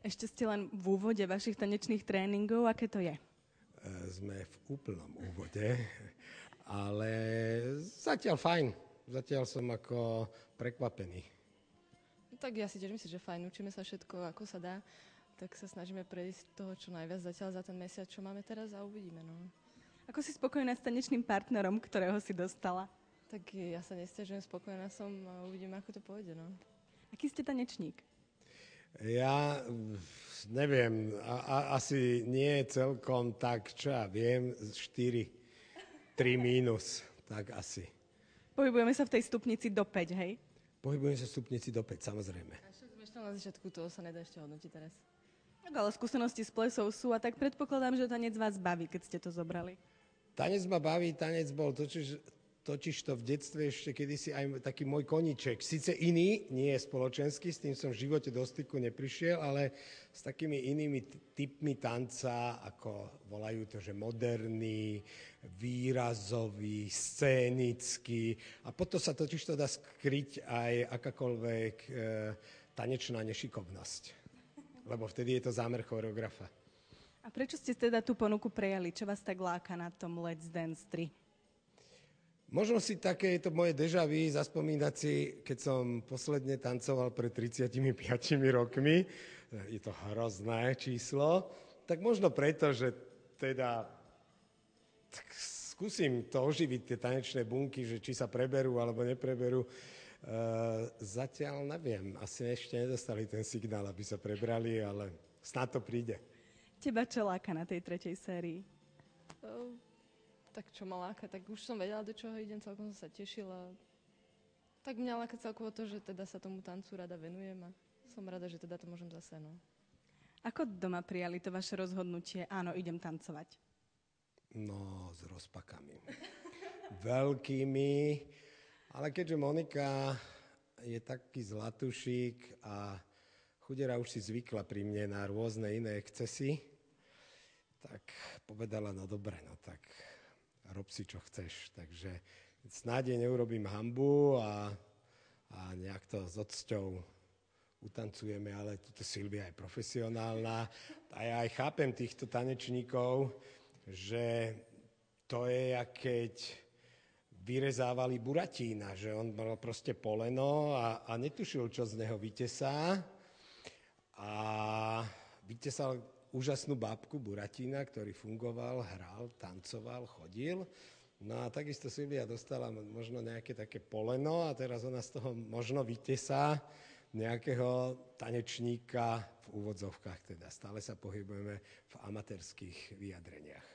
Ešte ste len v úvode vašich tanečných tréningov. Aké to je? Sme v úplnom úvode, ale zatiaľ fajn. Zatiaľ som ako prekvapený. No, tak ja si tiež myslím, že fajn. Učíme sa všetko, ako sa dá. Tak sa snažíme prejsť toho čo najviac zatiaľ za ten mesiac, čo máme teraz a uvidíme. No. Ako si spokojná s tanečným partnerom, ktorého si dostala? Tak ja sa nesťažujem, spokojná som a uvidíme, ako to pôjde. No. Aký ste tanečník? Ja neviem, asi nie celkom tak, čo ja viem, 4, 3 mínus, tak asi. Pohybujeme sa v tej stupnici do 5, hej? Pohybujeme sa v stupnici do 5, samozrejme. A však sme ešte na začiatku, toho sa nedá ešte hodnotiť teraz. Tak ale skúsenosti s plesou sú a tak predpokladám, že tanec vás baví, keď ste to zobrali. Tanec ma baví, tanec bol totiž to v detstve ešte kedysi aj taký môj koníček. Sice iný, nie je spoločenský, s tým som v živote do styku neprišiel, ale s takými inými typmi tanca, ako volajú to, že moderný, výrazový, scénický. A potom sa totiž to dá skryť aj akákoľvek tanečná nešikovnosť. Lebo vtedy je to zámer choreografa. A prečo ste teda tú ponuku prijali? Čo vás tak láka na tom Let's Dance 3? Možno si také je to moje déjà vu zaspomínať si, keď som posledne tancoval pred 35 rokmi. Je to hrozné číslo. Tak možno preto, že teda tak skúsim to oživiť, tie tanečné bunky, že či sa preberú alebo nepreberú. Zatiaľ neviem. Asi ešte nedostali ten signál, aby sa prebrali, ale snad to príde. Teba čo láka na tej 3. sérii? Tak čo ma láka, tak už som vedela, do čoho idem, celkom som sa tešila. Tak mňa láka celkovo to, že teda sa tomu tancu rada venujem a som rada, že teda to môžem zase, no. Ako doma prijali to vaše rozhodnutie? Áno, idem tancovať. No, s rozpakami. Veľkými. Ale keďže Monika je taký zlatušík a chudera už si zvykla pri mne na rôzne iné excesy, tak povedala, no dobre, no tak rob si, čo chceš. Takže snáď neurobím hanbu a nejak to s odsťou utancujeme, ale tuto Silvia je profesionálna. A ja aj chápem týchto tanečníkov, že to je, jak keď vyrezávali buratína, že on mal proste poleno a netušil, čo z neho vytesá. A vytesal úžasnú bábku Buratína, ktorý fungoval, hral, tancoval, chodil. No a takisto Silvia dostala možno nejaké také poleno a teraz ona z toho možno vytesá nejakého tanečníka v úvodzovkách. Teda stále sa pohybujeme v amatérských vyjadreniach.